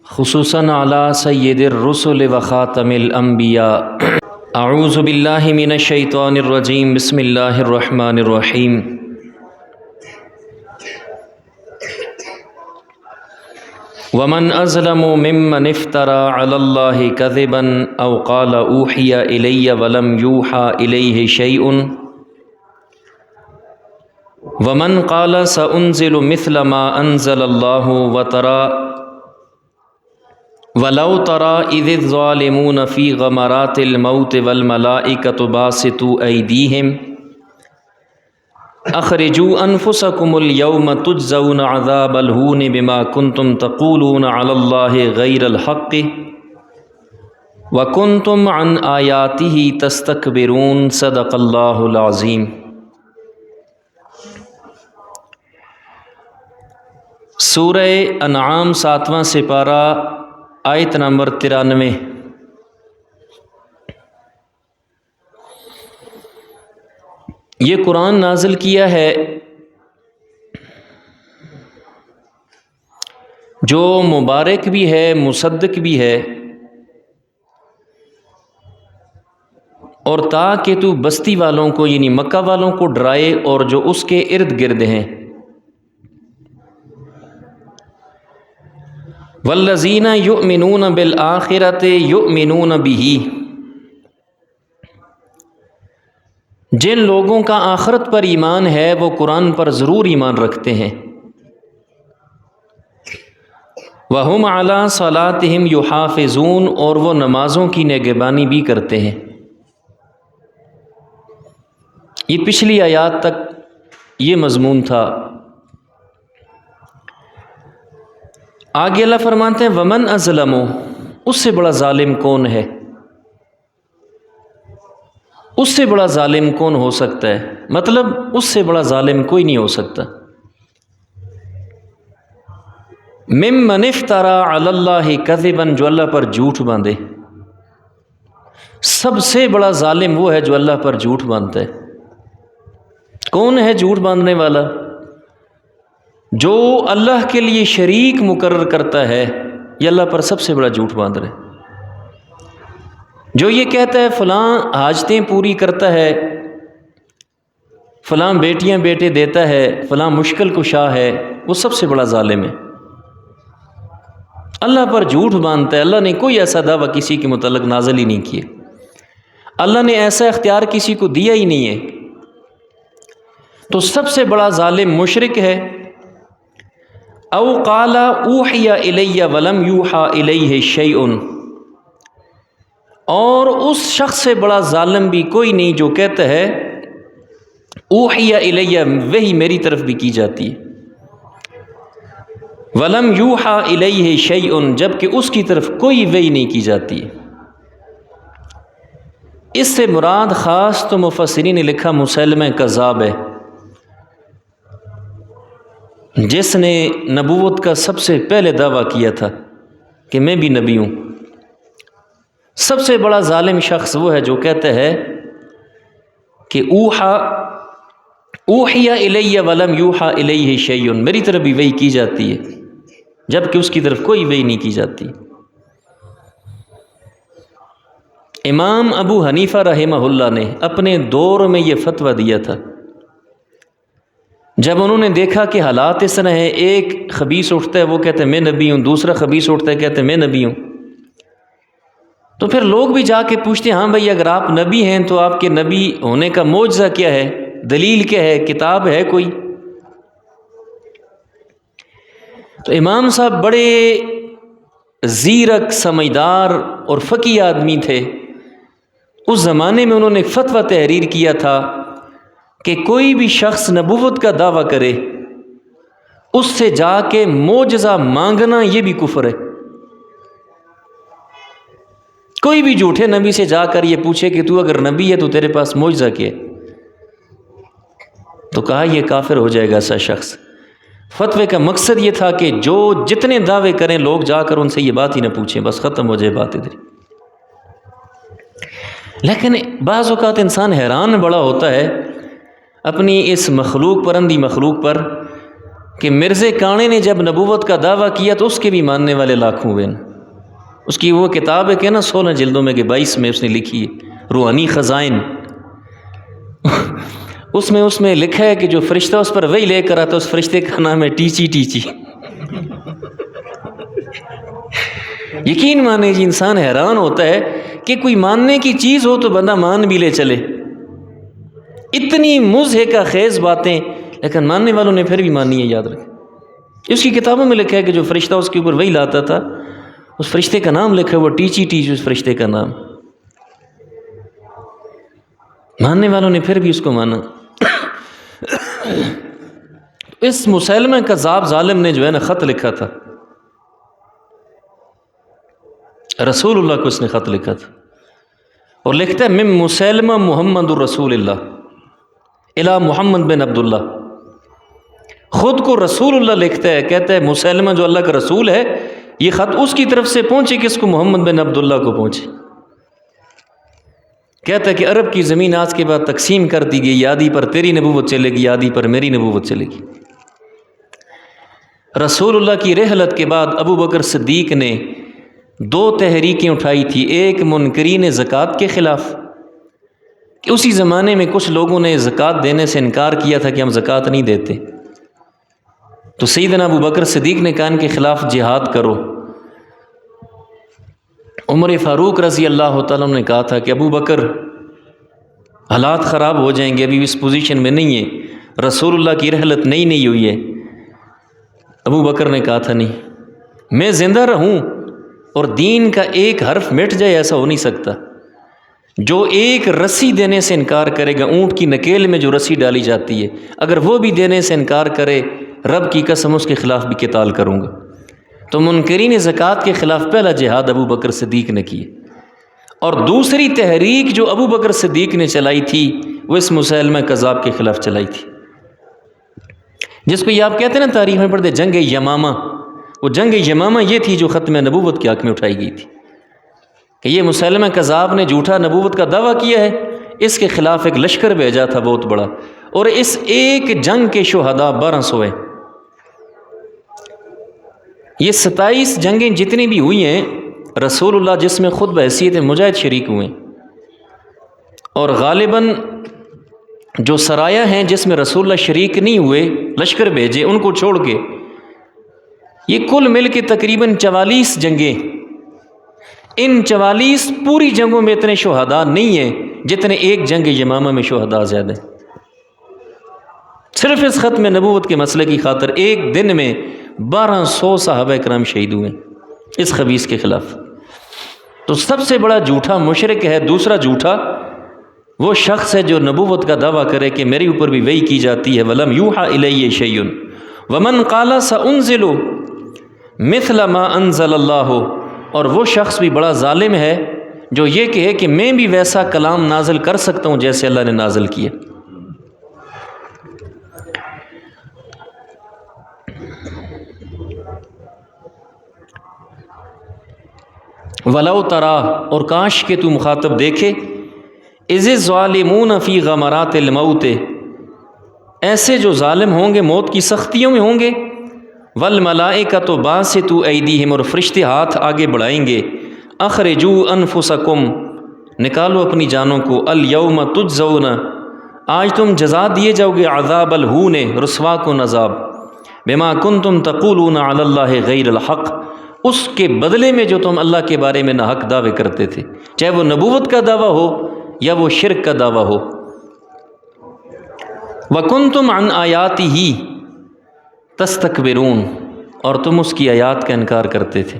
خصوصاً علی سید الرسل و خاتم الانبیاء۔ اعوذ باللہ من الشیطان الرجیم، بسم اللہ الرحمن الرحیم۔ ومن اظلم ممن افترى علی اللہ کذبا او قال اوحی الی ولم یوحى الیہ شیء ومن قال سأنزل مثل ما انزل اللہ ولو ترى اذ الظالمون في غمرات الموت والملائكة باسطوا أيديهم اخرجوا انفسكم اليوم تجزون عذاب الهون بما كنتم تقولون على الله غير الحق وكنتم عن آياته تستكبرون۔ صدق اللہ العظیم۔ سورہ انعام 7واں سپارہ، آیت نمبر 93۔ یہ قرآن نازل کیا ہے جو مبارک بھی ہے، مصدق بھی ہے، اور تاکہ تو بستی والوں کو یعنی مکہ والوں کو ڈرائے اور جو اس کے ارد گرد ہیں۔ والذین یؤمنون بالآخرۃ یؤمنون بہ، جن لوگوں کا آخرت پر ایمان ہے وہ قرآن پر ضرور ایمان رکھتے ہیں۔ وہم علی صلاتہم یحافظون، اور وہ نمازوں کی نگہبانی بھی کرتے ہیں۔ یہ پچھلی آیات تک یہ مضمون تھا۔ آگے اللہ فرماتے ہیں ومن اظلم، اس سے بڑا ظالم کون ہے؟ اس سے بڑا ظالم کون ہو سکتا ہے؟ مطلب اس سے بڑا ظالم کوئی نہیں ہو سکتا۔ ممن افترى علی اللہ کذبا، جو اللہ پر جھوٹ باندھے۔ سب سے بڑا ظالم وہ ہے جو اللہ پر جھوٹ باندھتا ہے۔ کون ہے جھوٹ باندھنے والا؟ جو اللہ کے لیے شریک مقرر کرتا ہے، یہ اللہ پر سب سے بڑا جھوٹ باندھ رہے۔ جو یہ کہتا ہے فلاں حاجتیں پوری کرتا ہے، فلاں بیٹیاں بیٹے دیتا ہے، فلاں مشکل کشا ہے، وہ سب سے بڑا ظالم ہے۔ اللہ پر جھوٹ باندھتا ہے۔ اللہ نے کوئی ایسا دعویٰ کسی کے متعلق نازل ہی نہیں کیا، اللہ نے ایسا اختیار کسی کو دیا ہی نہیں ہے۔ تو سب سے بڑا ظالم مشرک ہے۔ او قال اوحی الی ولم یوحى الیہ شیء، اور اس شخص سے بڑا ظالم بھی کوئی نہیں جو کہتا ہے اوحی الیہ، وحی میری طرف بھی کی جاتی ہے، ولم یوحى الیہ شیء، جبکہ اس کی طرف کوئی وحی نہیں کی جاتی ہے۔ اس سے مراد خاص تو مفسرین نے لکھا مسیلمہ کذاب ہے، جس نے نبوت کا سب سے پہلے دعویٰ کیا تھا کہ میں بھی نبی ہوں۔ سب سے بڑا ظالم شخص وہ ہے جو کہتا ہے کہ اوحی الی ولم یوحى الیہ شیء، میری طرف بھی وحی کی جاتی ہے جبکہ اس کی طرف کوئی وحی نہیں کی جاتی۔ امام ابو حنیفہ رحمہ اللہ نے اپنے دور میں یہ فتویٰ دیا تھا، جب انہوں نے دیکھا کہ حالات اس طرح ہیں، ایک خبیث اٹھتا ہے وہ کہتے ہیں میں نبی ہوں، دوسرا خبیث اٹھتا ہے کہتے ہیں میں نبی ہوں، تو پھر لوگ بھی جا کے پوچھتے ہیں ہاں بھائی اگر آپ نبی ہیں تو آپ کے نبی ہونے کا معجزہ کیا ہے، دلیل کیا ہے، کتاب ہے کوئی؟ تو امام صاحب بڑے زیرک، سمجھدار اور فقیہ آدمی تھے۔ اس زمانے میں انہوں نے ایک فتویٰ تحریر کیا تھا کہ کوئی بھی شخص نبوت کا دعویٰ کرے، اس سے جا کے معجزہ مانگنا یہ بھی کفر ہے۔ کوئی بھی جھوٹے نبی سے جا کر یہ پوچھے کہ تو اگر نبی ہے تو تیرے پاس معجزہ کیا ہے، تو کہا یہ کافر ہو جائے گا ایسا شخص۔ فتوے کا مقصد یہ تھا کہ جو جتنے دعوے کریں لوگ جا کر ان سے یہ بات ہی نہ پوچھیں، بس ختم ہو جائے بات ادھر۔ لیکن بعض اوقات انسان حیران بڑا ہوتا ہے اپنی اس مخلوق پر، اندھی مخلوق پر، کہ مرزا کانے نے جب نبوت کا دعویٰ کیا تو اس کے بھی ماننے والے لاکھوں ہوئے نا۔ اس کی وہ کتاب ہے کہ نا 16 جلدوں میں کہ 22 میں اس نے لکھی ہے، روحانی خزائن۔ اس میں لکھا ہے کہ جو فرشتہ اس پر وہی لے کر آتا اس فرشتے کا نام ہے ٹیچی ٹیچی۔ یقین مانے جی، انسان حیران ہوتا ہے کہ کوئی ماننے کی چیز ہو تو بندہ مان بھی لے چلے، اتنی مضحکہ کا خیز باتیں، لیکن ماننے والوں نے پھر بھی مانی ہے۔ یاد رکھیں اس کی کتابوں میں لکھا ہے کہ جو فرشتہ اس کے اوپر وہی لاتا تھا اس فرشتے کا نام لکھا ہے وہ ٹیچی ٹیچی، اس فرشتے کا نام۔ ماننے والوں نے پھر بھی اس کو مانا۔ اس مسیلمہ کذاب ظالم نے جو ہے نا خط لکھا تھا، رسول اللہ کو اس نے خط لکھا تھا، اور لکھتا ہے من مسیلمہ محمد الرسول اللہ الی محمد بن عبداللہ۔ خود کو رسول اللہ لکھتا ہے، کہتا ہے مسیلمہ جو اللہ کا رسول ہے، یہ خط اس کی طرف سے پہنچے کس کو؟ محمد بن عبداللہ کو پہنچے۔ کہتا ہے کہ عرب کی زمین آج کے بعد تقسیم کر دی گئی، آدھی پر تیری نبوت چلے گی، آدھی پر میری نبوت چلے گی۔ رسول اللہ کی رحلت کے بعد ابو بکر صدیق نے 2 تحریکیں اٹھائی تھی، ایک منکرین زکوٰۃ کے خلاف کہ اسی زمانے میں کچھ لوگوں نے زکوٰۃ دینے سے انکار کیا تھا کہ ہم زکوٰۃ نہیں دیتے، تو سیدنا ابو بکر صدیق نے کہا ان کے خلاف جہاد کرو۔ عمر فاروق رضی اللہ تعالیٰ نے کہا تھا کہ ابو بکر حالات خراب ہو جائیں گے، ابھی اس پوزیشن میں نہیں ہے، رسول اللہ کی رحلت نہیں ہوئی ہے۔ ابو بکر نے کہا تھا نہیں، میں زندہ رہوں اور دین کا ایک حرف مٹ جائے ایسا ہو نہیں سکتا۔ جو ایک رسی دینے سے انکار کرے گا، اونٹ کی نکیل میں جو رسی ڈالی جاتی ہے، اگر وہ بھی دینے سے انکار کرے، رب کی قسم اس کے خلاف بھی قتال کروں گا۔ تو منکرین زکوٰۃ کے خلاف پہلا جہاد ابو بکر صدیق نے کی، اور دوسری تحریک جو ابو بکر صدیق نے چلائی تھی وہ اس مسیلمہ کذاب کے خلاف چلائی تھی، جس کو یہ آپ کہتے ہیں نا تاریخ میں پڑھتے جنگ یمامہ۔ وہ جنگ یمامہ یہ تھی جو ختم نبوت کے حق میں اٹھائی گئی تھی کہ یہ مسیلمہ کذاب نے جھوٹا نبوت کا دعویٰ کیا ہے، اس کے خلاف ایک لشکر بھیجا تھا بہت بڑا، اور اس ایک جنگ کے شہداء 1200 ہیں۔ یہ 27 جنگیں جتنی بھی ہوئی ہیں رسول اللہ جس میں خود بحیثیت مجاہد شریک ہوئے، اور غالباً جو سرایہ ہیں جس میں رسول اللہ شریک نہیں ہوئے، لشکر بھیجے ان کو چھوڑ کے، یہ کل مل کے تقریباً 44 جنگیں۔ ان 44 پوری جنگوں میں اتنے شہداء نہیں ہیں جتنے ایک جنگ یمامہ میں شہداء زیادہ ہیں۔ صرف اس ختم نبوت کے مسئلے کی خاطر ایک دن میں 1200 صحابہ کرام شہید ہوئے اس خبیث کے خلاف۔ تو سب سے بڑا جھوٹا مشرک ہے۔ دوسرا جھوٹا وہ شخص ہے جو نبوت کا دعویٰ کرے کہ میرے اوپر بھی وحی کی جاتی ہے، وَلَمْ يُوحَ إِلَيَّ شَيْءٌ وَمَنْ قَالَ سَأُنزِلُ مِثْلَ مَا أَنزَلَ اللَّهُ، اور وہ شخص بھی بڑا ظالم ہے جو یہ کہے کہ میں بھی ویسا کلام نازل کر سکتا ہوں جیسے اللہ نے نازل کیا۔ وَلَوْ تَرَىٰ، اور کاش کہ تو مخاطب دیکھے، اِذِ الظَّالِمُونَ فِي غَمَرَاتِ الْمَوْتِ، ایسے جو ظالم ہوں گے موت کی سختیوں میں ہوں گے، وَالْمَلَائِكَةُ بَاسِطُو أَيْدِيهِمْ، اور فرشتے ہاتھ آگے بڑھائیں گے، أَخْرِجُوا أَنفُسَكُمْ، نکالو اپنی جانوں کو، الْيَوْمَ تُجْزَوْنَ، آج تم جزا دیے جاؤ گے، عذاب الہون، رسوا کن عذاب، بما کنتم تقولون علی اللہ غیر الحق، اس کے بدلے میں جو تم اللہ کے بارے میں ناحق دعوے کرتے تھے، چاہے وہ نبوت کا دعویٰ ہو یا وہ شرک کا دعویٰ ہو۔ وَكُنْتُمْ عَنْ آیَاتِهِ تَسْتَكْبِرُونَ، اور تم اس کی آیات کا انکار کرتے تھے۔